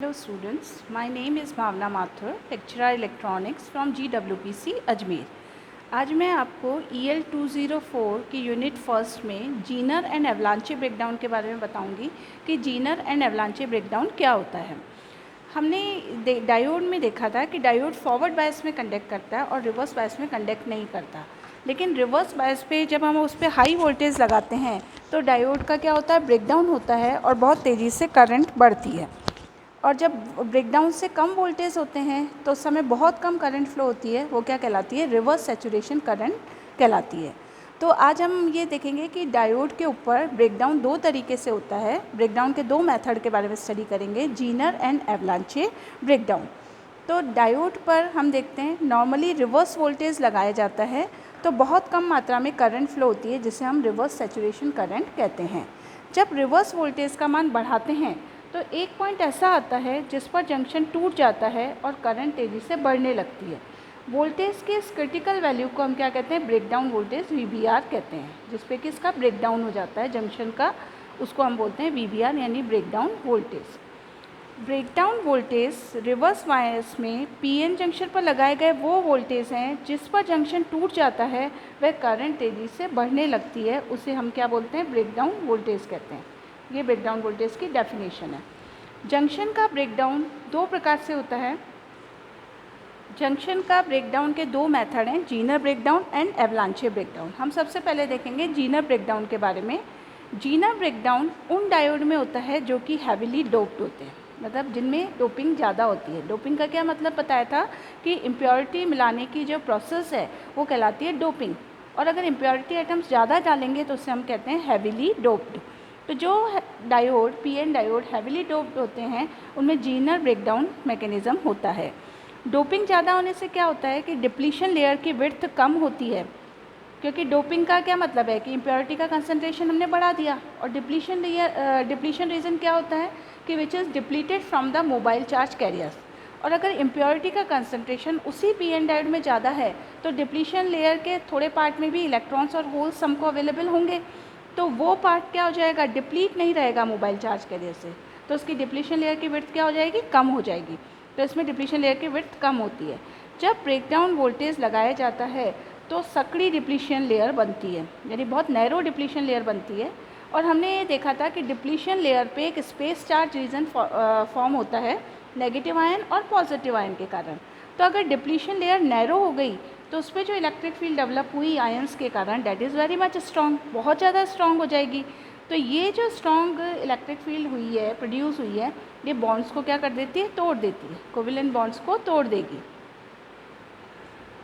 Hello students, my name is Bhavna Mathur, lecturer electronics from GWPC Ajmer. आज मैं आपको EL 204 की यूनिट फर्स्ट में जीनर एंड एवलांचे ब्रेकडाउन के बारे में बताऊंगी कि जीनर एंड एवलांचे ब्रेकडाउन क्या होता है। हमने डायोड में देखा था कि डायोड फॉरवर्ड बायस में कंडक्ट करता है और रिवर्स बायस में कंडक्ट नहीं करता, लेकिन रिवर्स बायस पे जब हम उस पर हाई वोल्टेज लगाते हैं तो डायोड का क्या होता है, ब्रेकडाउन होता है और बहुत तेज़ी से करंट बढ़ती है। और जब ब्रेकडाउन से कम वोल्टेज होते हैं तो उस समय बहुत कम करंट फ्लो होती है, वो क्या कहलाती है, रिवर्स सैचुरेशन करंट कहलाती है। तो आज हम ये देखेंगे कि डायोड के ऊपर ब्रेकडाउन दो तरीके से होता है। ब्रेकडाउन के दो मेथड के बारे में स्टडी करेंगे, जीनर एंड एवलांचे ब्रेकडाउन। तो डायोड पर हम देखते हैं नॉर्मली रिवर्स वोल्टेज लगाया जाता है तो बहुत कम मात्रा में करंट फ्लो होती है, जिसे हम रिवर्स सैचुरेशन करंट कहते हैं। जब रिवर्स वोल्टेज का मान बढ़ाते हैं तो एक पॉइंट ऐसा आता है जिस पर जंक्शन टूट जाता है और करंट तेज़ी से बढ़ने लगती है। वोल्टेज के इस क्रिटिकल वैल्यू को हम क्या कहते हैं, ब्रेकडाउन वोल्टेज VBR कहते हैं, जिस पे कि इसका ब्रेकडाउन हो जाता है जंक्शन का, उसको हम बोलते हैं VBR यानी breakdown voltage. Breakdown voltage reverse bias में PN जंक्शन पर लगाए गए वो वोल्टेज हैं जिस पर जंक्शन टूट जाता है, वह करंट तेज़ी से बढ़ने लगती है, उसे हम क्या बोलते हैं, ब्रेकडाउन वोल्टेज कहते हैं। ये ब्रेकडाउन वोल्टेज की डेफिनेशन है। जंक्शन का ब्रेकडाउन दो प्रकार से होता है। जंक्शन का ब्रेकडाउन के दो मेथड हैं, जीनर ब्रेकडाउन एंड एवलांचे ब्रेकडाउन। हम सबसे पहले देखेंगे जीनर ब्रेकडाउन के बारे में। जीनर ब्रेकडाउन उन डायोड में होता है जो कि हैविली डोप्ड होते हैं, मतलब जिनमें डोपिंग ज़्यादा होती है। डोपिंग का क्या मतलब बताया था कि इम्प्योरिटी मिलाने की जो प्रोसेस है वो कहलाती है डोपिंग, और अगर इम्प्योरिटी आइटम्स ज़्यादा डालेंगे तो उसे हम कहते हैं हैविली डोप्ड। तो जो diode PN diode heavily doped होते हैं उनमें जीनर ब्रेकडाउन मैकेनिज़्म होता है। डोपिंग ज़्यादा होने से क्या होता है कि डिप्लीशन लेयर की विड्थ कम होती है, क्योंकि डोपिंग का क्या मतलब है कि इम्प्योरिटी का कंसंट्रेशन हमने बढ़ा दिया, और डिप्लीशन रीजन क्या होता है कि which is depleted from the mobile charge carriers. और अगर इम्प्योरिटी का कंसंट्रेशन उसी PN डायोड में ज़्यादा है तो डिप्लीशन लेयर के थोड़े पार्ट में भी इलेक्ट्रॉन्स और होल्स हमको अवेलेबल होंगे, तो वो पार्ट क्या हो जाएगा, डिप्लीट नहीं रहेगा मोबाइल चार्ज कैरियर से, तो उसकी डिप्लीशन लेयर की विड्थ क्या हो जाएगी, कम हो जाएगी। तो इसमें डिप्लीशन लेयर की विड्थ कम होती है। जब ब्रेकडाउन वोल्टेज लगाया जाता है तो सकड़ी डिप्लीशन लेयर बनती है, यानी बहुत नैरो डिप्लीशन लेयर बनती है। और हमने ये देखा था कि डिप्लीशन लेयर पे एक स्पेस चार्ज रीजन फॉर्म होता है नेगेटिव आयन और पॉजिटिव आयन के कारण। तो अगर डिप्लीशन लेयर नैरो हो गई तो उस पर जो इलेक्ट्रिक फील्ड डेवलप हुई आयंस के कारण, that is very much strong, बहुत ज़्यादा स्ट्रॉन्ग हो जाएगी। तो ये जो स्ट्रॉन्ग इलेक्ट्रिक फील्ड हुई है, प्रोड्यूस हुई है, ये बॉन्ड्स को क्या कर देती है, तोड़ देती है, कोवेलेंट बॉन्ड्स को तोड़ देगी।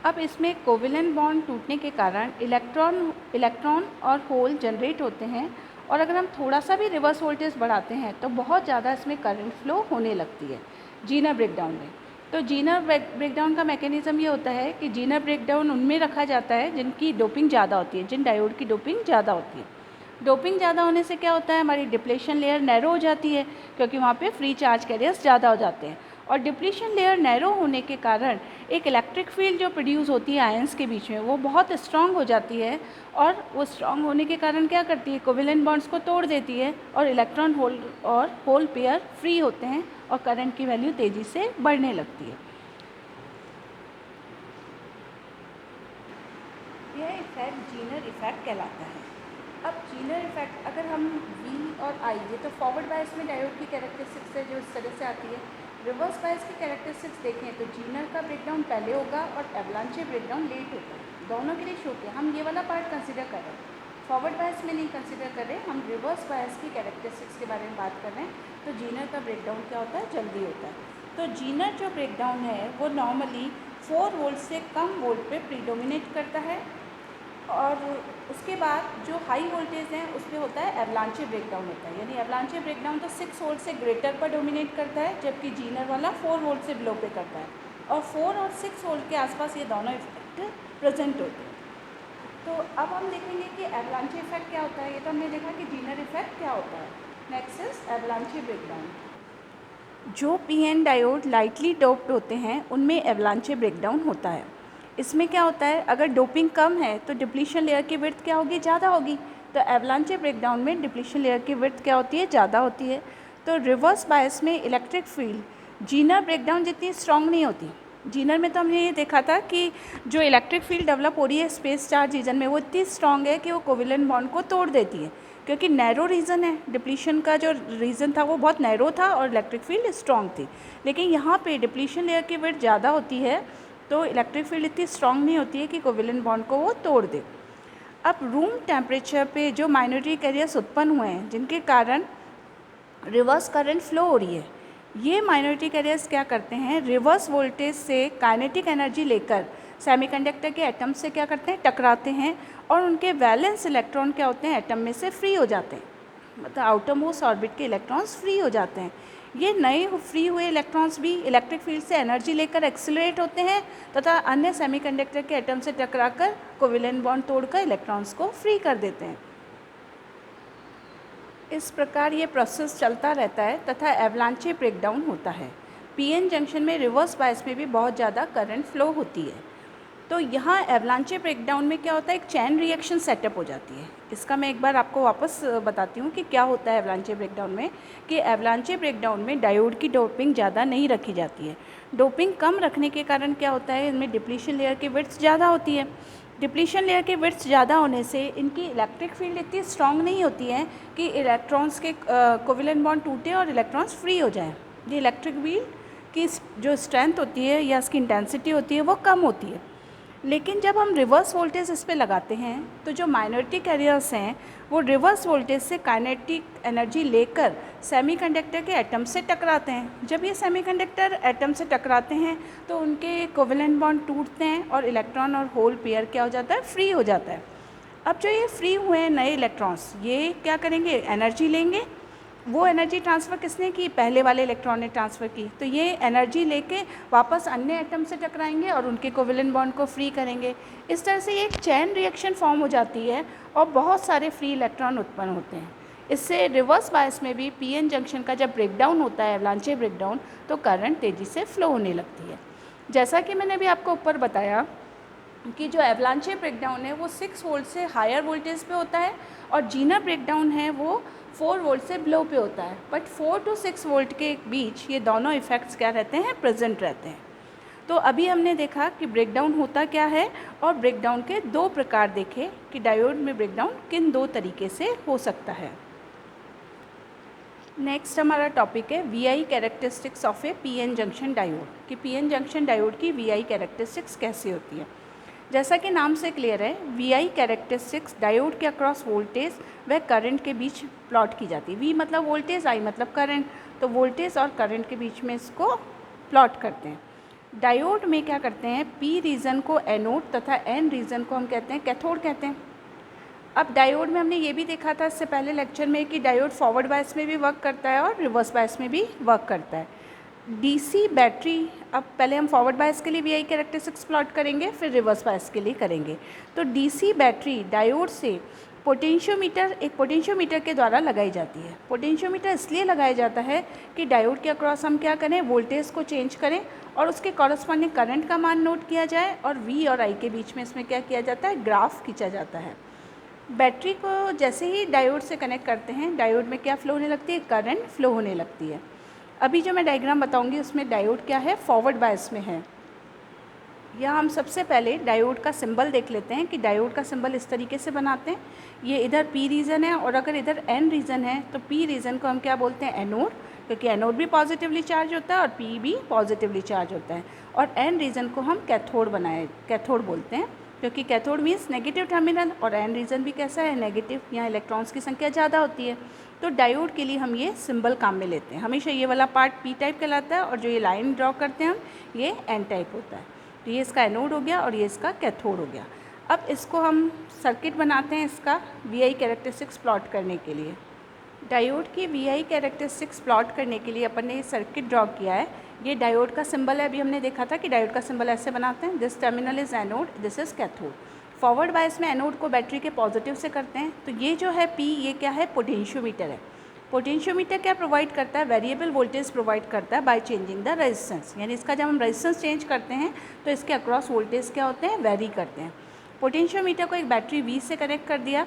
अब इसमें कोवेलेंट बॉन्ड टूटने के कारण इलेक्ट्रॉन और होल जनरेट होते हैं, और अगर हम थोड़ा सा भी रिवर्स वोल्टेज बढ़ाते हैं तो बहुत ज़्यादा इसमें करंट फ्लो होने लगती है जीनर ब्रेकडाउन में। तो जीनर ब्रेकडाउन का मैकेनिज़्म ये होता है कि जीनर ब्रेकडाउन उनमें रखा जाता है जिनकी डोपिंग ज़्यादा होती है, जिन डायोड की डोपिंग ज़्यादा होती है। डोपिंग ज़्यादा होने से क्या होता है, हमारी डिप्लीशन लेयर नैरो हो जाती है, क्योंकि वहाँ पे फ्री चार्ज कैरियर्स ज़्यादा हो जाते हैं। और डिप्लीशन लेयर नैरो होने के कारण एक इलेक्ट्रिक फील्ड जो प्रोड्यूस होती है आयंस के बीच में, वो बहुत स्ट्रांग हो जाती है, और वो स्ट्रांग होने के कारण क्या करती है, कोवेलेंट बॉन्ड्स को तोड़ देती है, और इलेक्ट्रॉन होल पेयर फ्री होते हैं और करंट की वैल्यू तेज़ी से बढ़ने लगती है। यह इफेक्ट जीनर इफेक्ट कहलाता है। अब जीनर इफेक्ट अगर हम V और I, ये तो फॉरवर्ड बायस में डायोड की कैरेक्टरिस्टिक्स है जो इस तरह से आती है। रिवर्स बायस की कैरेक्टरिस्टिक्स देखें तो जीनर का ब्रेकडाउन पहले होगा और एवलांचे ब्रेकडाउन लेट होगा, दोनों के लिए छोटे। हम ये वाला पार्ट कंसिडर कर रहे हैं, फॉरवर्ड बायस में नहीं कंसिडर कर रहे, हम रिवर्स बायस की कैरेक्टरिस्टिक्स के बारे में बात कर रहे हैं। तो जीनर का ब्रेकडाउन क्या होता है, जल्दी होता है। तो जीनर जो ब्रेकडाउन है वो नॉर्मली 4 वोल्ट से कम वोल्ट पे प्रीडोमिनेट करता है, और उसके बाद जो हाई वोल्टेज हैं उस पर होता है एवलांचे ब्रेकडाउन होता है, यानी एवलांचे ब्रेकडाउन तो 6 वोल्ट से ग्रेटर पर डोमिनेट करता है, जबकि जीनर वाला 4 वोल्ट से बिलो पे करता है, और 4 और 6 वोल्ट के आसपास ये दोनों इफेक्ट प्रेजेंट होते हैं। तो अब हम देखेंगे कि एवलांचे इफेक्ट क्या होता है। ये तो हमने देखा कि जीनर इफेक्ट क्या होता है। Next is एवलांचे breakdown. जो PN डायोड लाइटली डोप्ड होते हैं उनमें एवलांचे ब्रेकडाउन होता है। इसमें क्या होता है, अगर डोपिंग कम है तो डिप्लीशन लेयर की विड्थ क्या होगी, ज़्यादा होगी। तो एवलांचे ब्रेकडाउन में डिप्लीशन लेयर की विड्थ क्या होती है, ज़्यादा होती है। तो रिवर्स बायस में इलेक्ट्रिक फील्ड जीनर ब्रेकडाउन जितनी स्ट्रॉन्ग नहीं होती। जीनर में तो हमने ये देखा था कि जो इलेक्ट्रिक फील्ड डेवलप हो रही है स्पेस चार्ज रीजन में वो इतनी स्ट्रॉन्ग है कि वो कोवेलेंट बॉन्ड को तोड़ देती है, क्योंकि नैरो रीजन है, डिप्लीशन का जो रीजन था वो बहुत नैरो था और इलेक्ट्रिक फील्ड स्ट्रॉन्ग थी। लेकिन यहाँ पे डिप्लीशन लेयर की विड्थ ज़्यादा होती है तो इलेक्ट्रिक फील्ड इतनी स्ट्रॉन्ग नहीं होती है कि कोवेलेंट बॉन्ड को वो तोड़ दे। अब रूम टेम्परेचर पे जो माइनॉरिटी कैरियर्स उत्पन्न हुए हैं जिनके कारण रिवर्स करंट फ्लो हो रही है, ये माइनॉरिटी कैरियर्स क्या करते हैं, रिवर्स वोल्टेज से काइनेटिक एनर्जी लेकर सेमीकंडक्टर के एटम से क्या करते हैं, टकराते हैं और उनके वैलेंस इलेक्ट्रॉन क्या होते हैं, एटम में से फ्री हो जाते हैं, मतलब आउटरमोस्ट ऑर्बिट के इलेक्ट्रॉन्स फ्री हो जाते हैं। ये नए फ्री हुए इलेक्ट्रॉन्स भी इलेक्ट्रिक फील्ड से एनर्जी लेकर एक्सेलरेट होते हैं तथा अन्य सेमीकंडक्टर के एटम से टकराकर कोवेलेंट बॉन्ड तोड़कर इलेक्ट्रॉन्स को फ्री कर देते हैं। इस प्रकार ये प्रोसेस चलता रहता है तथा एवलांचे ब्रेकडाउन होता है। पीएन जंक्शन में रिवर्स बायस में भी बहुत ज़्यादा करंट फ्लो होती है। तो यहाँ एवलांचे ब्रेकडाउन में क्या होता है, एक चैन रिएक्शन सेटअप हो जाती है। इसका मैं एक बार आपको वापस बताती हूँ कि क्या होता है एवलांचे ब्रेकडाउन में। कि एवलांचे ब्रेकडाउन में डायोड की डोपिंग ज़्यादा नहीं रखी जाती है। डोपिंग कम रखने के कारण क्या होता है, इनमें डिप्लीशन लेयर की विड्थ ज़्यादा होती है। डिप्लीशन लेयर की विड्थ ज़्यादा होने से इनकी इलेक्ट्रिक फील्ड इतनी स्ट्रांग नहीं होती है कि इलेक्ट्रॉन्स के कोवेलेंट बॉन्ड टूटे और इलेक्ट्रॉन्स फ्री हो जाएं। ये इलेक्ट्रिक फील्ड की जो स्ट्रेंथ होती है या इसकी इंटेंसिटी होती है वो कम होती है। लेकिन जब हम रिवर्स वोल्टेज इस पे लगाते हैं तो जो माइनॉरिटी कैरियर्स हैं वो रिवर्स वोल्टेज से काइनेटिक एनर्जी लेकर सेमीकंडक्टर के एटम से टकराते हैं। जब ये सेमीकंडक्टर एटम से टकराते हैं तो उनके कोवेलेंट बॉन्ड टूटते हैं और इलेक्ट्रॉन और होल पेयर क्या हो जाता है, फ्री हो जाता है। अब जो ये फ्री हुए हैं नए इलेक्ट्रॉन्स, ये क्या करेंगे, एनर्जी लेंगे। वो एनर्जी ट्रांसफ़र किसने की, पहले वाले इलेक्ट्रॉन ने ट्रांसफ़र की। तो ये एनर्जी लेके वापस अन्य एटम से टकराएंगे और उनके कोवेलेंट बॉन्ड को फ्री करेंगे। इस तरह से ये एक चैन रिएक्शन फॉर्म हो जाती है और बहुत सारे फ्री इलेक्ट्रॉन उत्पन्न होते हैं। इससे रिवर्स बायस में भी पीएन जंक्शन का जब ब्रेकडाउन होता है, एवलांचे ब्रेकडाउन, तो करंट तेज़ी से फ्लो होने लगती है। जैसा कि मैंने भी आपको ऊपर बताया कि जो एवलांचे ब्रेकडाउन है वो 6 वोल्ट से हायर वोल्टेज पे होता है और जीनर ब्रेकडाउन है वो 4 वोल्ट से बिलो पे होता है। बट 4 to 6 वोल्ट के बीच ये दोनों इफ़ेक्ट्स क्या रहते हैं, प्रेजेंट रहते हैं। तो अभी हमने देखा कि ब्रेकडाउन होता क्या है और ब्रेकडाउन के 2 प्रकार देखे कि डायोड में ब्रेकडाउन किन 2 तरीके से हो सकता है। नेक्स्ट हमारा टॉपिक है VI characteristics of A PN junction diode, कि पीएन जंक्शन डायोड की वीआई कैरेक्टरिस्टिक्स कैसी होती है। जैसा कि नाम से क्लियर है, वीआई कैरेक्टरिस्टिक्स डायोड के अक्रॉस वोल्टेज व करंट के बीच प्लॉट की जाती है। वी मतलब वोल्टेज, आई मतलब करंट, तो वोल्टेज और करंट के बीच में इसको प्लॉट करते हैं। डायोड में क्या करते हैं, पी रीजन को एनोड तथा एन रीजन को हम कहते हैं कैथोड कहते हैं। अब डायोड में हमने ये भी देखा था इससे पहले लेक्चर में कि डायोड फॉरवर्ड बायस में भी वर्क करता है और रिवर्स बायस में भी वर्क करता है। डीसी बैटरी, अब पहले हम फॉरवर्ड बायस के लिए वीआई कैरेक्टरिस्टिक्स प्लॉट करेंगे, फिर रिवर्स बायस के लिए करेंगे। तो डीसी बैटरी डायोड से पोटेंशियोमीटर, एक पोटेंशियोमीटर के द्वारा लगाई जाती है। पोटेंशियोमीटर इसलिए लगाया जाता है कि डायोड के अक्रॉस हम क्या करें, वोल्टेज को चेंज करें और उसके कॉरस्पॉन्डिंग करंट का मान नोट किया जाए और वी और आई के बीच में इसमें क्या किया जाता है, ग्राफ खींचा जाता है। बैटरी को जैसे ही डायोड से कनेक्ट करते हैं, डायोड में क्या फ्लो होने लगती है, करंट फ्लो होने लगती है। अभी जो मैं डायग्राम बताऊंगी उसमें डायोड क्या है, फॉरवर्ड बायस में है। यहाँ हम सबसे पहले डायोड का सिंबल देख लेते हैं कि डायोड का सिंबल इस तरीके से बनाते हैं। ये इधर पी रीजन है और अगर इधर एन रीजन है तो पी रीजन को हम क्या बोलते हैं, एनोड, क्योंकि एनोड भी पॉजिटिवली चार्ज होता है और पी भी पॉजिटिवली चार्ज होता है। और एन रीजन को हम कैथोड बोलते हैं, क्योंकि कैथोड मीन्स नेगेटिव टर्मिनल और एन रीजन भी कैसा है, नेगेटिव, यहाँ इलेक्ट्रॉन्स की संख्या ज़्यादा होती है। तो डायोड के लिए हम ये सिंबल काम में लेते हैं। हमेशा ये वाला पार्ट पी टाइप कहलाता है और जो ये लाइन ड्रॉ करते हैं हम, ये एन टाइप होता है। तो ये इसका एनोड हो गया और ये इसका कैथोड हो गया। अब इसको हम सर्किट बनाते हैं इसका वीआई कैरेक्टरिस्टिक्स प्लॉट करने के लिए। डायोड की वीआई कैरेक्टरिस्टिक्स प्लॉट करने के लिए अपन ने ये सर्किट ड्रॉ किया है। ये डायोड का सिंबल है, अभी हमने देखा था कि डायोड का सिंबल ऐसे बनाते हैं, this terminal is anode, this is cathode. Forward bias में एनोड को बैटरी के पॉजिटिव से करते हैं। तो ये जो है पी, ये क्या है, पोटेंशियोमीटर है। पोटेंशियोमीटर क्या प्रोवाइड करता है, वेरिएबल वोल्टेज प्रोवाइड करता है बाय चेंजिंग द रेजिस्टेंस, यानी इसका जब हम रेजिस्टेंस चेंज करते हैं तो इसके अक्रॉस वोल्टेज क्या होते हैं, वेरी करते हैं। पोटेंशियोमीटर को एक बैटरी वी से कनेक्ट कर दिया।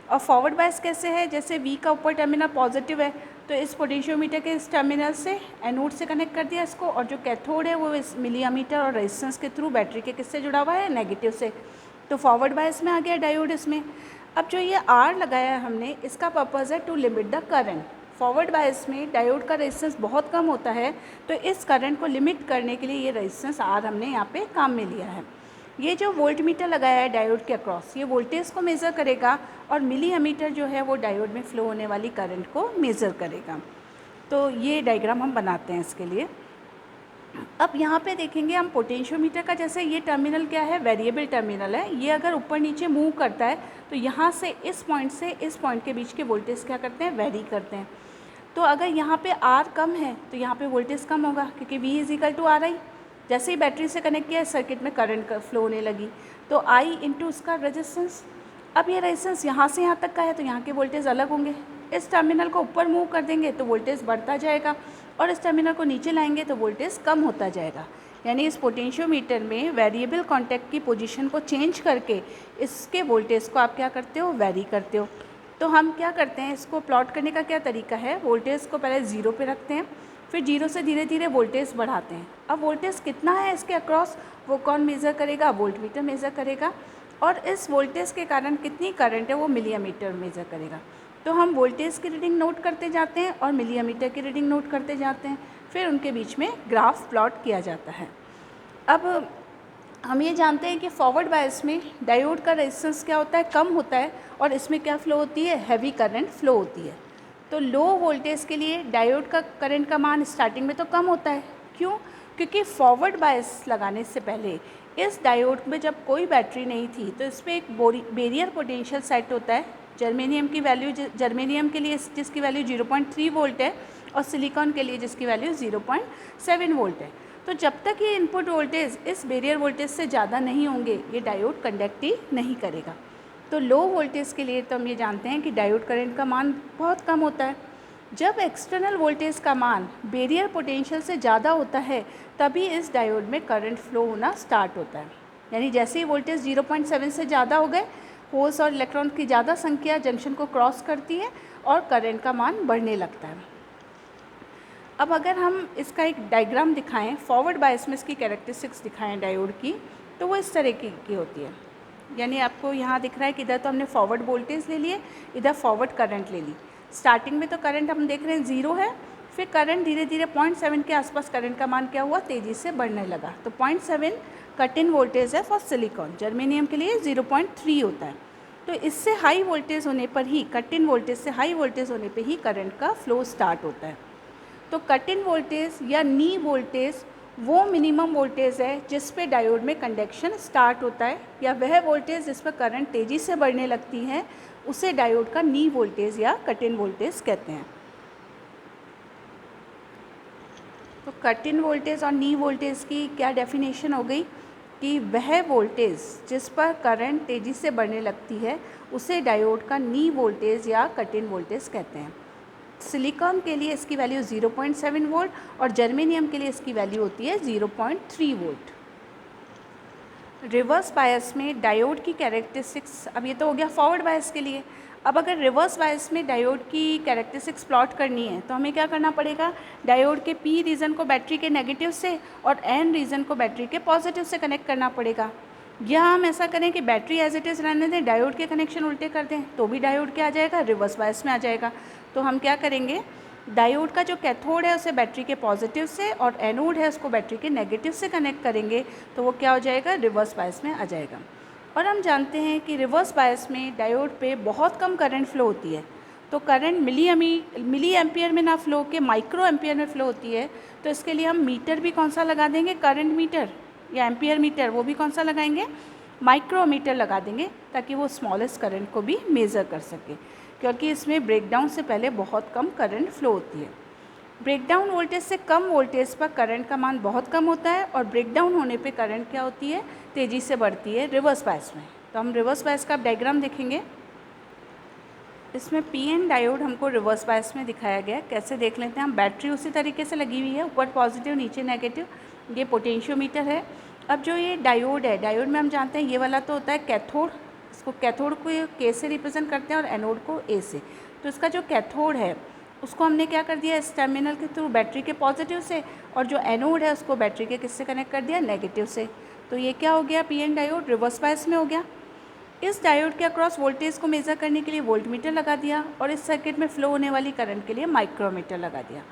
और फॉरवर्ड बायस कैसे है, जैसे वी का ऊपर टर्मिनल पॉजिटिव है तो इस पोटेंशियोमीटर के इस टर्मिनल से एनोड से कनेक्ट कर दिया इसको, और जो कैथोड है वो इस मिली एमीटर और रेजिस्टेंस के थ्रू बैटरी के किससे जुड़ा हुआ है, नेगेटिव से। तो फॉरवर्ड बायस में आ गया डायोड इसमें। अब जो ये आर लगाया है हमने, इसका पर्पज़ है to limit the current. Forward bias में डायोड का रेजिस्टेंस बहुत कम होता है, तो इस करंट को लिमिट करने के लिए ये रेजिस्टेंस आर हमने यहाँ पे काम में लिया है। ये जो वोल्ट मीटर लगाया है डायोड के अक्रॉस, ये वोल्टेज को मेज़र करेगा, और मिली एमीटर जो है वो डायोड में फ़्लो होने वाली करंट को मेज़र करेगा। तो ये डायग्राम हम बनाते हैं इसके लिए। अब यहाँ पे देखेंगे हम पोटेंशियोमीटर का, जैसे ये टर्मिनल क्या है, वेरिएबल टर्मिनल है। ये अगर ऊपर नीचे मूव करता है तो यहाँ से इस पॉइंट के बीच के वोल्टेज क्या करते हैं, वेरी करते हैं। तो अगर यहाँ पे आर कम है तो यहाँ पे वोल्टेज कम होगा, क्योंकि V is equal to R I. जैसे ही बैटरी से कनेक्ट किया, सर्किट में करंट का फ्लो होने लगी, तो I इंटू उसका रेजिस्टेंस। अब ये रेजिस्टेंस यहाँ से यहाँ तक का है, तो यहाँ के वोल्टेज अलग होंगे। इस टर्मिनल को ऊपर मूव कर देंगे तो वोल्टेज बढ़ता जाएगा, और इस टर्मिनल को नीचे लाएंगे तो वोल्टेज कम होता जाएगा। यानी इस पोटेंशियोमीटर में वेरिएबल कॉन्टैक्ट की पोजीशन को चेंज करके इसके वोल्टेज को आप क्या करते हो, वेरी करते हो। तो हम क्या करते हैं, इसको प्लॉट करने का क्या तरीका है, वोल्टेज को पहले 0 पे रखते हैं, फिर 0 से धीरे धीरे वोल्टेज बढ़ाते हैं। अब वोल्टेज कितना है इसके अक्रॉस, वो कौन मेज़र करेगा, वोल्टमीटर मेज़र करेगा, और इस वोल्टेज के कारण कितनी करंट है वो मिली एमीटर मेज़र करेगा। तो हम वोल्टेज की रीडिंग नोट करते जाते हैं और मिली एमीटर की रीडिंग नोट करते जाते हैं, फिर उनके बीच में ग्राफ प्लॉट किया जाता है। अब हम ये जानते हैं कि फॉरवर्ड बायस में डायोड का रेजिस्टेंस क्या होता है, कम होता है, और इसमें क्या फ़्लो होती है, हैवी करंट फ्लो होती है। तो लो वोल्टेज के लिए डायोड का करंट का मान स्टार्टिंग में तो कम होता है। क्यों? क्योंकि फॉरवर्ड बायस लगाने से पहले इस डायोड में जब कोई बैटरी नहीं थी, तो इसमें एक बैरियर पोटेंशियल सेट होता है। जर्मेनियम की वैल्यू, जर्मेनियम के लिए जिसकी वैल्यू 0.3 वोल्ट है, और सिलिकॉन के लिए जिसकी वैल्यू 0.7 वोल्ट है। तो जब तक ये इनपुट वोल्टेज इस बैरियर वोल्टेज से ज़्यादा नहीं होंगे, ये डायोड कंडक्ट ही नहीं करेगा। तो लो वोल्टेज के लिए तो हम ये जानते हैं कि डायोड करंट का मान बहुत कम होता है। जब एक्सटर्नल वोल्टेज का मान बैरियर पोटेंशियल से ज़्यादा होता है, तभी इस डायोड में करंट फ्लो होना स्टार्ट होता है। यानी जैसे ही वोल्टेज 0.7 से ज़्यादा हो गए, होल्स और इलेक्ट्रॉन की ज़्यादा संख्या जंक्शन को क्रॉस करती है और करंट का मान बढ़ने लगता है। अब अगर हम इसका एक डायग्राम दिखाएं, फॉरवर्ड बायस में इसकी कैरेक्टरिस्टिक्स दिखाएं डायोड की, तो वो इस तरह की होती है। यानी आपको यहाँ दिख रहा है कि इधर तो हमने फॉरवर्ड वोल्टेज ले लिए, इधर फॉरवर्ड करंट ले ली। स्टार्टिंग में तो करंट हम देख रहे हैं 0 है, फिर करंट धीरे धीरे 0.7 के आसपास करंट का मान क्या हुआ, तेज़ी से बढ़ने लगा। तो 0.7 कट इन वोल्टेज है फॉर सिलिकॉन, जर्मेनियम के लिए 0.3 होता है। तो इससे हाई वोल्टेज होने पर ही, कट इन वोल्टेज से हाई वोल्टेज होने पर ही करंट का फ्लो स्टार्ट होता है। तो कट इन वोल्टेज या नी वोल्टेज वो मिनिमम वोल्टेज है जिस पे डायोड में कंडक्शन स्टार्ट होता है, या वह वोल्टेज जिस पर करंट तेज़ी से बढ़ने लगती है, उसे डायोड का नी वोल्टेज या कट इन वोल्टेज कहते हैं। तो कट इन वोल्टेज और नी वोल्टेज की क्या डेफिनेशन हो गई कि वह वोल्टेज जिस पर करंट तेज़ी से बढ़ने लगती है, उसे डायोड का नी वोल्टेज या कट इन वोल्टेज कहते हैं। सिलिकॉन के लिए इसकी वैल्यू 0.7 वोल्ट, और जर्मेनियम के लिए इसकी वैल्यू होती है 0.3 वोल्ट। रिवर्स बायस में डायोड की कैरेक्टरिस्टिक्स, अब ये तो हो गया फॉरवर्ड बायस के लिए। अब अगर रिवर्स बायस में डायोड की कैरेक्टरिस्टिक्स प्लॉट करनी है, तो हमें क्या करना पड़ेगा, डायोड के पी रीजन को बैटरी के नेगेटिव से और एन रीजन को बैटरी के पॉजिटिव से कनेक्ट करना पड़ेगा। या हम ऐसा करें कि बैटरी एज इट इज़ रहने दें, डायोड के कनेक्शन उल्टे कर दें, तो भी डायोड क्या आ जाएगा, रिवर्स बायस में आ जाएगा। तो हम क्या करेंगे, डायोड का जो कैथोड है उसे बैटरी के पॉजिटिव से, और एनोड है उसको बैटरी के नेगेटिव से कनेक्ट करेंगे, तो वो क्या हो जाएगा, रिवर्स बायस में आ जाएगा। और हम जानते हैं कि रिवर्स बायस में डायोड पे बहुत कम करंट फ्लो होती है। तो करंट मिली एम्पियर में ना फ्लो के माइक्रो एम्पियर में फ्लो होती है। तो इसके लिए हम मीटर भी कौन सा लगा देंगे, करंट मीटर या एम्पियर मीटर, वो भी कौन सा लगाएंगे, माइक्रोमीटर लगा देंगे, ताकि वो स्मॉलेस्ट करंट को भी मेज़र कर सके, क्योंकि इसमें ब्रेकडाउन से पहले बहुत कम करंट फ्लो होती है। ब्रेकडाउन वोल्टेज से कम वोल्टेज पर करंट का मान बहुत कम होता है, और ब्रेकडाउन होने पे करंट क्या होती है, तेज़ी से बढ़ती है रिवर्स बायस में। तो हम रिवर्स बायस का डायग्राम देखेंगे। इसमें पीएन डायोड हमको रिवर्स बायस में दिखाया गया है। कैसे देख लेते हैं हम, बैटरी उसी तरीके से लगी हुई है, ऊपर पॉजिटिव नीचे नेगेटिव, ये पोटेंशियोमीटर है। अब जो ये डायोड है, डायोड में हम जानते हैं ये वाला तो होता है कैथोड, इसको कैथोड को के से रिप्रेजेंट करते हैं और एनोड को ए से। तो इसका जो कैथोड है उसको हमने क्या कर दिया, इस टर्मिनल के थ्रू बैटरी के पॉजिटिव से, और जो एनोड है उसको बैटरी के किससे कनेक्ट कर दिया, नेगेटिव से। तो ये क्या हो गया, पीएन डायोड रिवर्स बायस में हो गया। इस डायोड के अक्रॉस वोल्टेज को मेज़र करने के लिए वोल्टमीटर लगा दिया, और इस सर्किट में फ्लो होने वाली करंट के लिए माइक्रोमीटर लगा दिया।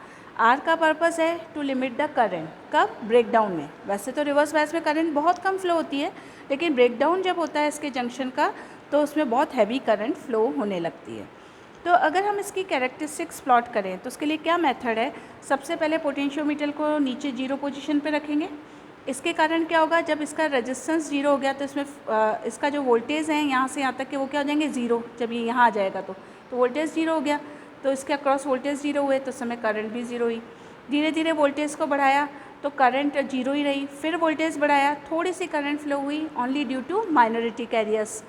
आर का पर्पस है टू लिमिट द करंट, कब, ब्रेकडाउन में। वैसे तो रिवर्स बायस में करंट बहुत कम फ्लो होती है, लेकिन ब्रेकडाउन जब होता है इसके जंक्शन का, तो उसमें बहुत हैवी करंट फ्लो होने लगती है। तो अगर हम इसकी कैरेक्टरिस्टिक्स प्लॉट करें तो उसके लिए क्या मेथड है, सबसे पहले पोटेंशियोमीटर को नीचे 0 पोजीशन पे रखेंगे। इसके कारण क्या होगा, जब इसका रेजिस्टेंस 0 हो गया तो इसमें इसका जो वोल्टेज है यहाँ से यहाँ तक के वो क्या हो जाएंगे, 0। जब ये यहाँ आ जाएगा तो वोल्टेज 0 हो गया, तो इसके अक्रॉस वोल्टेज 0 हुए तो उस समय करंट भी 0 हुई। धीरे धीरे वोल्टेज को बढ़ाया तो करंट 0 ही रही, फिर वोल्टेज बढ़ाया, थोड़ी सी करंट फ्लो हुई only due to minority carriers.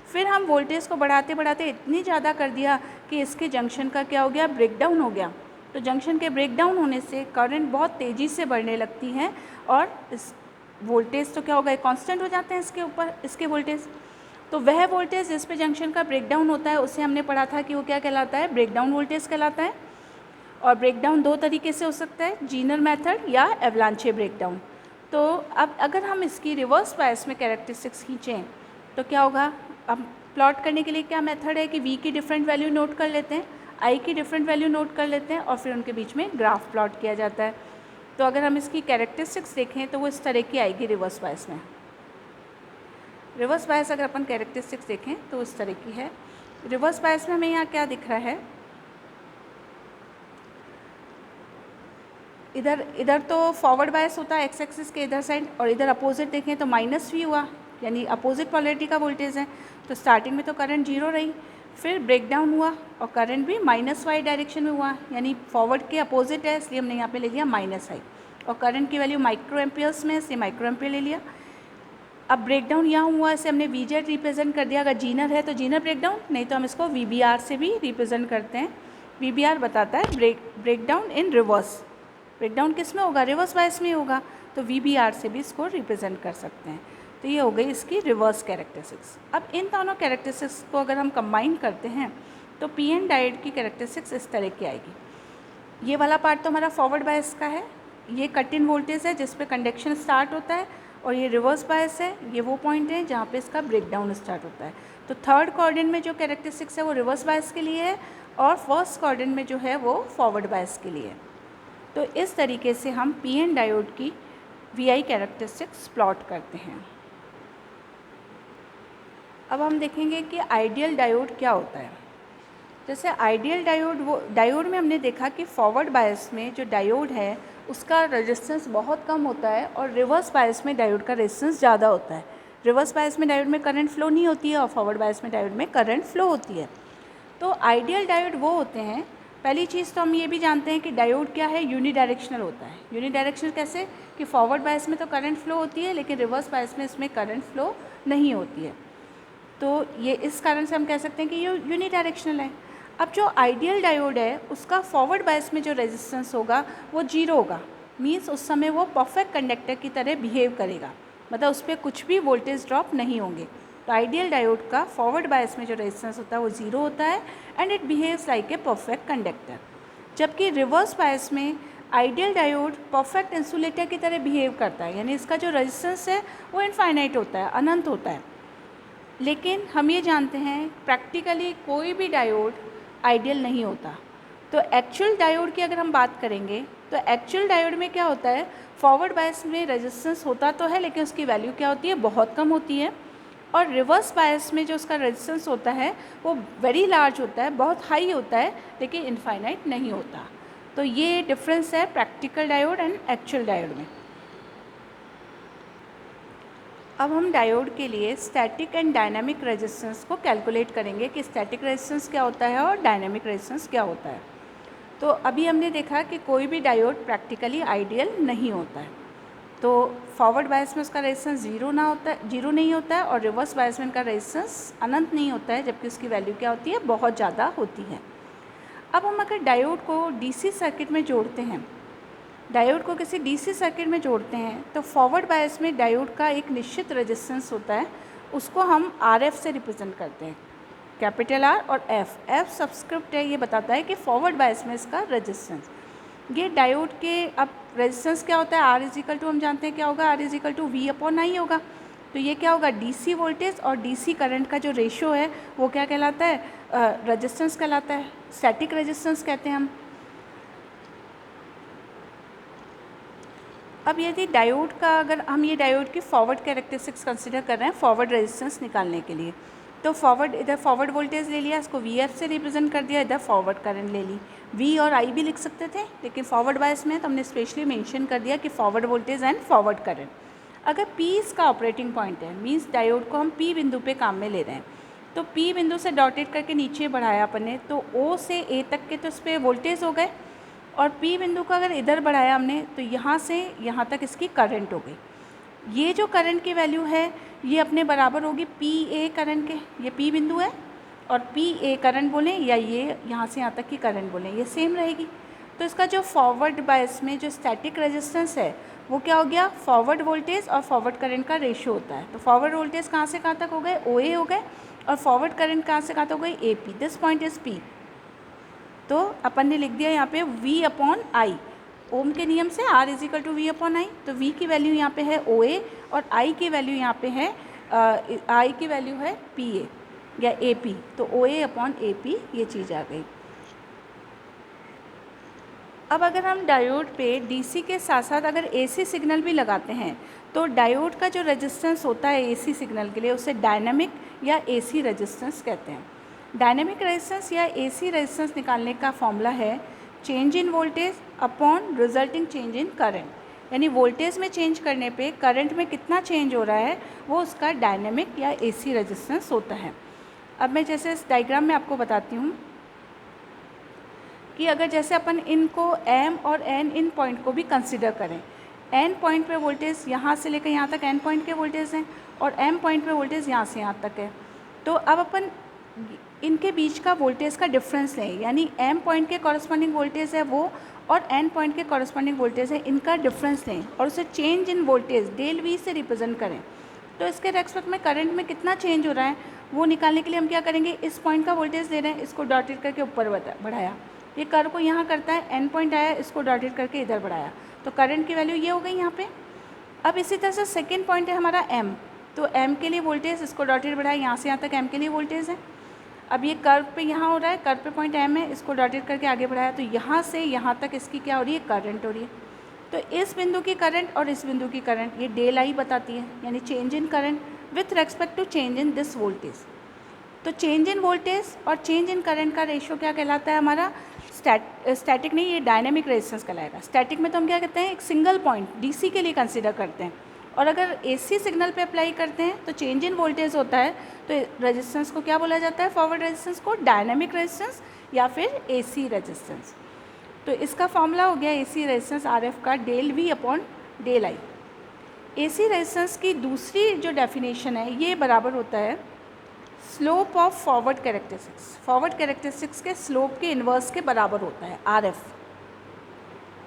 फिर हम वोल्टेज को बढ़ाते बढ़ाते इतनी ज़्यादा कर दिया कि इसके जंक्शन का क्या हो गया, ब्रेकडाउन हो गया। तो जंक्शन के ब्रेकडाउन होने से करंट बहुत तेज़ी से बढ़ने लगती है, और इस वोल्टेज तो क्या होगा, कांस्टेंट हो जाते हैं इसके ऊपर, इसके वोल्टेज। तो वह वोल्टेज जिस पे जंक्शन का ब्रेकडाउन होता है उसे हमने पढ़ा था कि वो क्या कहलाता है, ब्रेकडाउन वोल्टेज कहलाता है। और ब्रेकडाउन 2 तरीके से हो सकता है, जीनर मेथड या एवलांचे ब्रेकडाउन। तो अब अगर हम इसकी रिवर्स बायस में कैरेक्टरिस्टिक्स खींचें तो क्या होगा, अब प्लॉट करने के लिए क्या मेथड है कि वी की डिफरेंट वैल्यू नोट कर लेते हैं, आई की डिफरेंट वैल्यू नोट कर लेते हैं, और फिर उनके बीच में ग्राफ प्लॉट किया जाता है। तो अगर हम इसकी कैरेक्टरिस्टिक्स देखें तो वो इस तरह की आएगी रिवर्स बायस में। रिवर्स बायस अगर अपन कैरेक्टरिस्टिक्स देखें तो इस तरह की है। रिवर्स बायस में हमें यहाँ क्या दिख रहा है, इधर तो फॉरवर्ड बायस होता है एक्स एक्सिस के इधर साइड, और इधर अपोजिट देखें तो माइनस वी हुआ, यानी अपोजिट पोलैरिटी का वोल्टेज है। तो स्टार्टिंग में तो करंट 0 रही, फिर ब्रेकडाउन हुआ और करंट भी माइनस वाई डायरेक्शन में हुआ, यानी फॉरवर्ड के अपोजिट है, इसलिए हमने यहाँ पे ले लिया माइनस आई। और करंट की वैल्यू माइक्रो एम्पियर्स में, इसलिए माइक्रो एम्पियर ले लिया। अब ब्रेकडाउन यहाँ हुआ, इसे हमने वी जेड रिप्रेजेंट कर दिया। अगर जीनर है तो जीनर ब्रेकडाउन, नहीं तो हम इसको वी बी आर से भी रिप्रेजेंट करते हैं। वी बी आर बताता है ब्रेकडाउन इन रिवर्स। ब्रेकडाउन किस में होगा, रिवर्स बायस में होगा, तो वी बी आर से भी इसको रिप्रेजेंट कर सकते हैं। तो ये हो गई इसकी रिवर्स कैरेक्टरिस्टिक्स। अब इन दोनों कैरेक्टरिस्टिक्स को अगर हम कंबाइन करते हैं तो पी एन डायोड की कैरेक्टरिस्टिक्स इस तरह की आएगी। ये वाला पार्ट तो हमारा फॉरवर्ड बायस का है, ये कट इन वोल्टेज है जिस पे कंडक्शन स्टार्ट होता है, और ये रिवर्स बायस है, ये वो पॉइंट है जहाँ पे इसका ब्रेकडाउन स्टार्ट होता है। तो थर्ड क्वाड्रेंट में जो कैरेक्टरिस्टिक्स है वो रिवर्स बायस के लिए है, और फर्स्ट क्वाड्रेंट में जो है वो फॉरवर्ड बायस के लिए है। तो इस तरीके से हम पी एन डायोड की वी आई कैरेक्टरिस्टिक्स प्लॉट करते हैं। अब हम देखेंगे कि आइडियल डायोड क्या होता है। जैसे आइडियल डायोड, वो डायोड में हमने देखा कि फॉरवर्ड बायस में जो डायोड है उसका रेजिस्टेंस बहुत कम होता है, और रिवर्स बायस में डायोड का रेजिस्टेंस ज़्यादा होता है। रिवर्स बायस में डायोड में करंट फ्लो नहीं होती है, और फॉरवर्ड बायस में डायोड में करंट फ्लो होती है। तो आइडियल डायोड वो होते हैं, पहली चीज़ तो हम ये भी जानते हैं कि डायोड क्या है, यूनिडायरेक्शनल होता है। यूनिडायरेक्शनल कैसे, कि फॉरवर्ड बायस में तो करंट फ्लो होती है, लेकिन रिवर्स बायस में इसमें करंट फ्लो नहीं होती है। तो ये इस कारण से हम कह सकते हैं कि ये यूनिडायरेक्शनल है। अब जो आइडियल डायोड है उसका फॉरवर्ड बायस में जो रेजिस्टेंस होगा वो 0 होगा, मींस उस समय वो परफेक्ट कंडक्टर की तरह बिहेव करेगा, मतलब उस पर कुछ भी वोल्टेज ड्रॉप नहीं होंगे। तो आइडियल डायोड का फॉरवर्ड बायस में जो रेजिस्टेंस होता है वो 0 होता है, and it behaves like a perfect conductor. जबकि रिवर्स बायस में आइडियल डायोड परफेक्ट इंसुलेटर की तरह बिहेव करता है, यानी इसका जो रेजिस्टेंस है वो इनफाइनाइट होता है, अनंत होता है। लेकिन हम ये जानते हैं प्रैक्टिकली कोई भी डायोड आइडियल नहीं होता। तो एक्चुअल डायोड की अगर हम बात करेंगे तो एक्चुअल डायोड में क्या होता है, फॉरवर्ड बायस में रेजिस्टेंस होता तो है, लेकिन उसकी वैल्यू क्या होती है, बहुत कम होती है। और रिवर्स बायस में जो उसका रेजिस्टेंस होता है वो वेरी लार्ज होता है, बहुत हाई होता है, लेकिन इनफाइनाइट नहीं होता। तो ये डिफरेंस है practical diode and actual diode में। अब हम डायोड के लिए स्टैटिक एंड डायनामिक रेजिस्टेंस को कैलकुलेट करेंगे कि स्टैटिक रेजिस्टेंस क्या होता है और डायनामिक रेजिस्टेंस क्या होता है। तो अभी हमने देखा कि कोई भी डायोड प्रैक्टिकली आइडियल नहीं होता है। तो फॉरवर्ड बायस में उसका रेजिस्टेंस 0 नहीं होता है, और रिवर्स बायस में इनका रेजिस्टेंस अनंत नहीं होता है, जबकि उसकी वैल्यू क्या होती है, बहुत ज़्यादा होती है। अब हम अगर डायोड को डीसी सर्किट में जोड़ते हैं, डायोड को किसी डीसी सर्किट में जोड़ते हैं, तो फॉरवर्ड बायस में डायोड का एक निश्चित रेजिस्टेंस होता है, उसको हम आरएफ से रिप्रेजेंट करते हैं। कैपिटल आर और एफ सब्सक्रिप्ट है, ये बताता है कि फॉरवर्ड बायस में इसका रेजिस्टेंस। ये डायोड के अब रेजिस्टेंस क्या होता है, आर इज इक्वल टू हम जानते हैं क्या होगा, R is equal to V upon I होगा। तो ये क्या होगा, डीसी वोल्टेज और डीसी करंट का जो रेशियो है वो क्या कहलाता है, रेजिस्टेंस कहलाता है, स्टैटिक रेजिस्टेंस कहते हैं हम। अब यदि डायोड का, अगर हम ये डायोड की फॉरवर्ड कैरेक्टरिस्टिक्स कंसिडर कर रहे हैं फॉरवर्ड रेजिस्टेंस निकालने के लिए, तो फॉरवर्ड, इधर फॉरवर्ड वोल्टेज ले लिया, इसको वी एफ से रिप्रेजेंट कर दिया, इधर फॉरवर्ड करंट ले ली, वी और आई भी लिख सकते थे, लेकिन फॉरवर्ड बायस में तो हमने स्पेशली मेंशन कर दिया कि forward voltage and forward current. अगर पी इसका ऑपरेटिंग पॉइंट है, मीन्स डायोड को हम पी बिंदु पे काम में ले रहे हैं, तो पी बिंदु से डॉटेड करके नीचे बढ़ाया अपन ने, तो ओ से ए तक के तो इस पर वोल्टेज हो गए, और पी बिंदु को अगर इधर बढ़ाया हमने तो यहाँ से यहाँ तक इसकी करंट हो गई। ये जो करंट की वैल्यू है ये अपने बराबर होगी पी ए करंट के, ये पी बिंदु है और पी ए करंट बोलें या ये यहाँ से यहाँ तक की करंट बोलें, ये सेम रहेगी। तो इसका जो फॉरवर्ड बायस में जो स्टैटिक रेजिस्टेंस है वो क्या हो गया, फॉरवर्ड वोल्टेज और फॉरवर्ड करंट का रेशियो होता है। तो फॉरवर्ड वोल्टेज कहाँ से कहाँ तक हो गए, ओ ए हो गए, और फॉरवर्ड करंट कहाँ से कहाँ तक हो गई, A P. This point is P. तो अपन ने लिख दिया यहाँ पे v अपॉन आई, ओम के नियम से r is equal to V upon I. तो v की वैल्यू यहाँ पे है ओ ए और i की वैल्यू यहाँ पे है i की वैल्यू है पी ए या ए पी, तो ओ ए अपॉन ए पी ये चीज़ आ गई। अब अगर हम डायोड पे डीसी के साथ साथ अगर एसी सिग्नल भी लगाते हैं तो डायोड का जो रेजिस्टेंस होता है एसी सिग्नल के लिए उसे डायनामिक या एसी रेजिस्टेंस कहते हैं। डायनेमिक रेजिस्टेंस या एसी रेजिस्टेंस निकालने का फॉर्मूला है change in voltage upon resulting change in current, यानी वोल्टेज में चेंज करने पे करंट में कितना चेंज हो रहा है वो उसका डायनेमिक या एसी रेजिस्टेंस होता है। अब मैं जैसे इस डायग्राम में आपको बताती हूँ कि अगर जैसे अपन इनको एम और एन इन पॉइंट को भी कंसिडर करें, एन पॉइंट पे वोल्टेज यहाँ से लेकर यहाँ तक एन पॉइंट के वोल्टेज हैं और एम पॉइंट पे वोल्टेज यहाँ से यहाँ तक है, तो अब अपन इनके बीच का वोल्टेज का डिफरेंस लें, यानी एम पॉइंट के कॉरस्पॉन्डिंग वोल्टेज है वो और एन पॉइंट के कॉरस्पॉन्डिंग वोल्टेज है, इनका डिफरेंस लें और उसे change in voltage del V से रिप्रेजेंट करें। तो इसके रेस्पेक्ट में करंट में कितना चेंज हो रहा है वो निकालने के लिए हम क्या करेंगे, इस पॉइंट का वोल्टेज दे रहे हैं, इसको डॉटेड करके ऊपर बढ़ाया, ये कर्व को यहाँ करता है, एन पॉइंट आया, इसको डॉटेड करके इधर बढ़ाया, तो करंट की वैल्यू ये हो गई यहाँ पे। अब इसी तरह से सेकेंड पॉइंट है हमारा एम, तो एम के लिए वोल्टेज, इसको डॉटेड बढ़ाया, यहाँ से यहाँ तक एम के लिए वोल्टेज है। अब ये कर्व पे यहाँ हो रहा है, कर्व पे पॉइंट एम है, इसको डॉटेड करके आगे बढ़ाया, तो यहाँ से यहाँ तक इसकी क्या हो रही है, करंट हो रही है। तो इस बिंदु की करंट और इस बिंदु की करंट ये डेल आई बताती है, यानी change in current with respect to change in this voltage. तो चेंज इन वोल्टेज और चेंज इन करंट का रेशियो क्या कहलाता है हमारा, स्टैटिक नहीं, ये डायनेमिक रेजिस्टेंस कहलाएगा। स्टैटिक में तो हम क्या कहते हैं, एक सिंगल पॉइंट डीसी के लिए कंसिडर करते हैं, और अगर एसी सिग्नल पे अप्लाई करते हैं तो चेंज इन वोल्टेज होता है, तो रेजिस्टेंस को क्या बोला जाता है, फॉरवर्ड रेजिस्टेंस को डायनामिक रेजिस्टेंस या फिर एसी रेजिस्टेंस। तो इसका फॉर्मूला हो गया एसी रेजिस्टेंस आर एफ का del V upon del I. AC resistance की दूसरी जो डेफिनेशन है ये बराबर होता है slope of forward characteristics, forward characteristics के स्लोप के इन्वर्स के बराबर होता है आर एफ।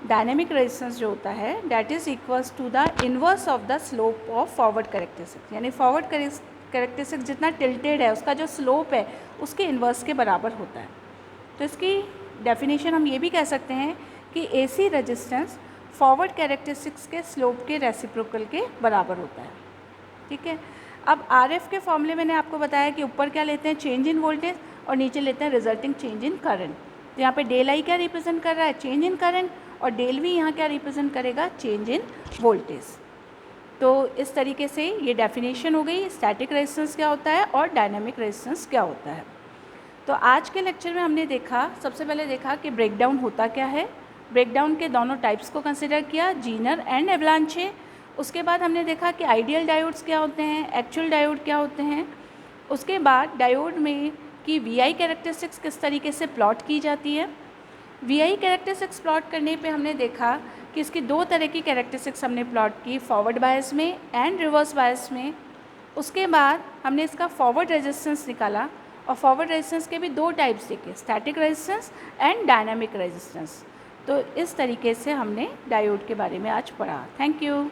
डायनेमिक रेजिस्टेंस जो होता है that is equals to the inverse of the slope of forward characteristics, यानी फॉरवर्ड कैरेक्टरिस्टिक्स जितना टिल्टेड है उसका जो स्लोप है उसके इन्वर्स के बराबर होता है। तो इसकी डेफिनेशन हम ये भी कह सकते हैं कि एसी रेजिस्टेंस फॉरवर्ड कैरेक्टरिस्टिक्स के स्लोप के रेसिप्रोकल के बराबर होता है। ठीक है, अब आरएफ के फॉर्मूले मैंने आपको बताया कि ऊपर क्या लेते हैं, चेंज इन वोल्टेज, और नीचे लेते हैं रिजल्टिंग चेंज इन करंट। तो यहाँ पे डेल आई क्या रिप्रेजेंट कर रहा है, चेंज इन करंट, और डेल वी यहाँ क्या रिप्रेजेंट करेगा, चेंज इन वोल्टेज। तो इस तरीके से ये डेफिनेशन हो गई स्टैटिक रेजिस्टेंस क्या होता है और डायनामिक रेजिस्टेंस क्या होता है। तो आज के लेक्चर में हमने देखा, सबसे पहले देखा कि ब्रेकडाउन होता क्या है, ब्रेकडाउन के दोनों टाइप्स को कंसिडर किया, जीनर एंड एवलांचे। उसके बाद हमने देखा कि आइडियल डायोड्स क्या होते हैं, एक्चुअल डायोड क्या होते हैं। उसके बाद डायोड में कि वीआई कैरेक्टरिस्टिक्स किस तरीके से प्लॉट की जाती है। वीआई कैरेक्टरिस्टिक्स प्लॉट करने पे हमने देखा कि इसकी दो तरह की कैरेक्टरिस्टिक्स हमने प्लॉट की, फॉरवर्ड बायस में एंड रिवर्स बायस में। उसके बाद हमने इसका फॉरवर्ड रेजिस्टेंस निकाला, और फॉरवर्ड रेजिस्टेंस के भी दो टाइप्स देखे, static resistance and dynamic resistance. तो इस तरीके से हमने डायोड के बारे में आज पढ़ा। Thank you.